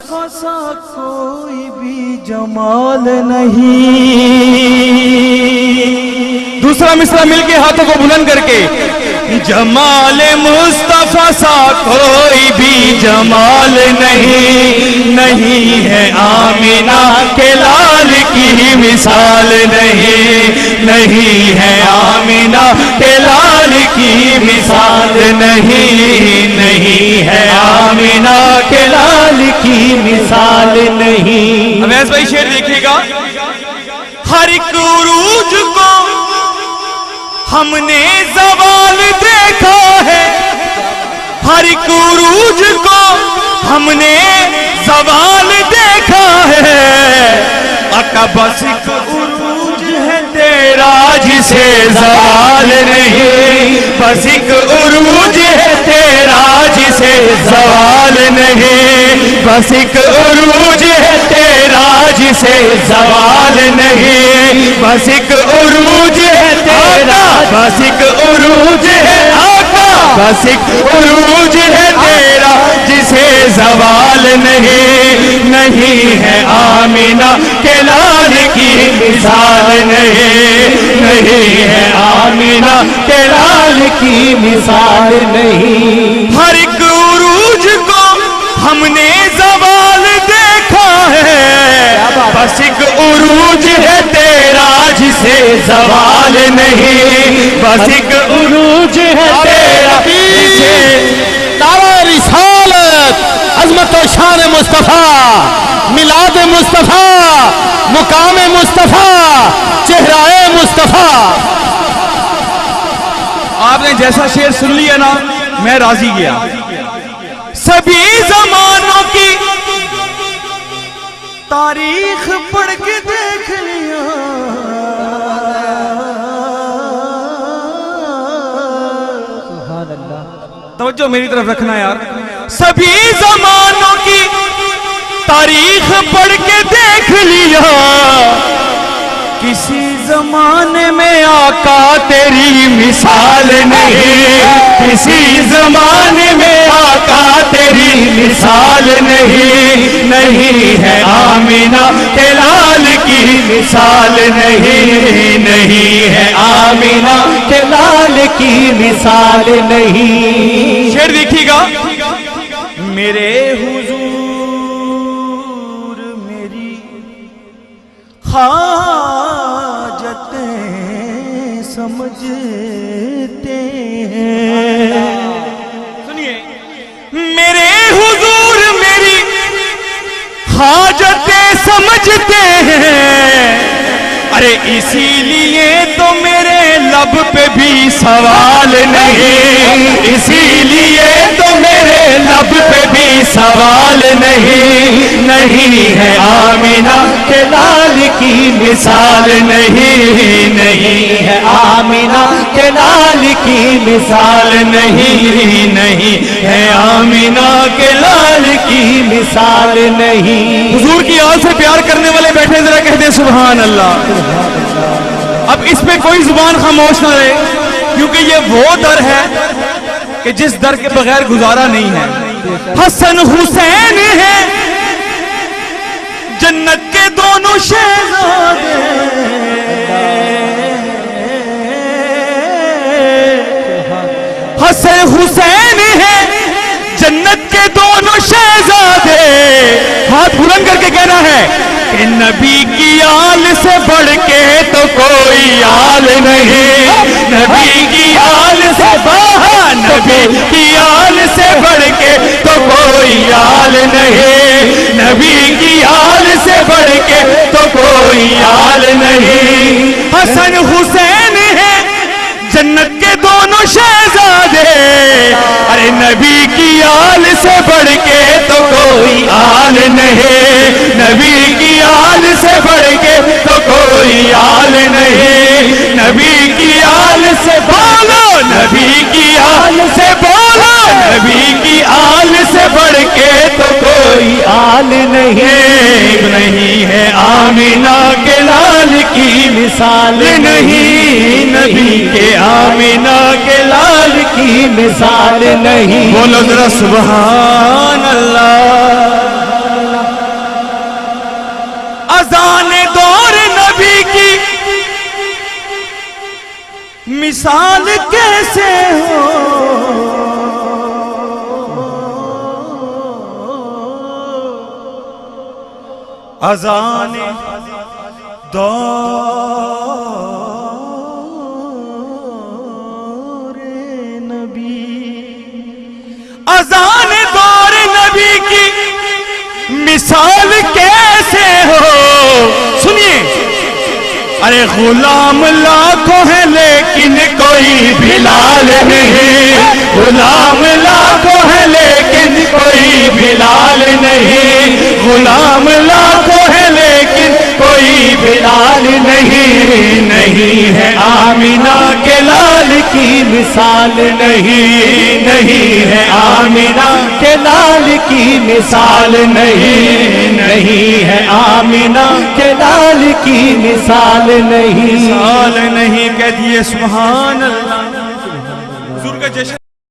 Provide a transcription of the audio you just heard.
مصطفیٰ سا کوئی بھی جمال نہیں. دوسرا مصرع مل کے ہاتھوں کو بلند کر کے. جمال مصطفیٰ سا کوئی بھی جمال نہیں, نہیں ہے آمینہ کے لال کی مثال نہیں, نہیں ہے آمینہ کے لال کی مثال نہیں, نہیں ہے آمینہ کے لال کی مثال نہیں. اویس بھائی شعر دیکھیے گا. ہر ایک عروج کو ہم نے زوال دیکھا ہے, ہر ایک عروج کو ہم نے زوال دیکھا ہے. آقا بس ایک عروج ہے تیرا جسے زوال نہیں, بس ایک عروج ہے تیرا جسے زوال نہیں, بس ایک عروج ہے تیرا جسے زوال نہیں, بس ایک عروج ہے تیرا, بس ایک عروج ہے آقا, بس ایک عروج ہے تیرا جسے زوال نہیں, نہیں ہے آمینہ کے لال کی مثال نہیں, نہیں ہے آمینہ کے لال کی مثال نہیں. ہر ایک عروج کو ہم نے زوال دیکھا ہے, بس ایک عروج ہے تیرا جسے زوال نہیں, بس ایک عروج ہے تیرا جسے. نعرہ رسالت, عظمت و شان مصطفیٰ, میلاد مصطفیٰ, مقام مصطفیٰ, چہرہ مصطفیٰ. آپ نے جیسا شعر سن لیا نا, میں راضی گیا. سبھی زمانوں کی تاریخ پڑھ کے دیکھ لیا, توجہ میری طرف رکھنا یار. سبھی زمانوں کی تاریخ پڑھ کے دیکھ لیا, کسی زمانے میں آقا تیری مثال نہیں, کسی زمانے میں آقا تیری مثال نہیں, نہیں ہے آمینہ کے لال کی مثال نہیں, نہیں ہے آمینہ کے لال کی مثال نہیں. شعر دیکھیے گا. میرے حضور میری حاجتیں سمجھتے ہیں, سنیے. میرے حضور میری حاجتیں سمجھتے ہیں, ارے اسی لیے تو میرے لب پہ بھی سوال نہیں, اسی لیے تو میرے لب پہ بھی سوال نہیں, نہیں ہے آمینہ کے لال کی مثال نہیں, نہیں ہے آمینہ کے لال کی مثال نہیں, نہیں ہے آمینہ کے لال کی مثال نہیں. حضور کی آل سے پیار کرنے والے بیٹھے ذرا کہتے ہیں سبحان اللہ. اب اس پہ کوئی زبان خاموش نہ رہے, کیونکہ یہ وہ در ہے کہ جس در کے بغیر گزارا نہیں ہے. حسن حسین ہے جنت کے دونوں شہزادے, حسن حسین ہے جنت کے دونوں شہزادے. ہاتھ بلند کر کے کہنا ہے کہ نبی کی آل سے بڑھ کے تو کوئی آل نہیں, نبی کی آل سے نبی کی آل سے بڑھ کے تو کوئی آل نہیں, نبی کی آل سے بڑھ کے تو کوئی آل نہیں. حسن حسین ہے جنت کے دونوں شہزادے, ارے نبی کی آل سے بڑھ کے تو کوئی آل نہیں, نبی کی آل سے بڑھ کے تو کوئی آل نہیں, نبی کی آل سے بولو, نبی کی آل سے بولو, نبی کی آل سے بڑھ کے تو کوئی آل نہیں, نہیں ہے آمینہ کے لال کی مثال نہیں, نبی کے آمینہ کے لال کی مثال نہیں. بولو ذرا سبحان اللہ. اذان دور نبی کی مثال کیسے ہو، اذان دور نبی، اذان دور نبی کی مثال کیسے ہو۔ سنیے، ارے غلام لاکھوں ہیں لیکن کوئی بلال نہیں، غلام لاکھوں ہیں لیکن کوئی بلال نہیں، غلام لاکھوں ہیں لیکن کوئی بلال نہیں، نہیں ہے آمینہ کے لال کی مثال نہیں، نہیں ہے آمینہ کے لال کی مثال نہیں، نہیں ہے آمینہ کے لال کی مثال نہیں، مثال نہیں، کہہ دیے سبحان اللہ۔ حضور کا جشن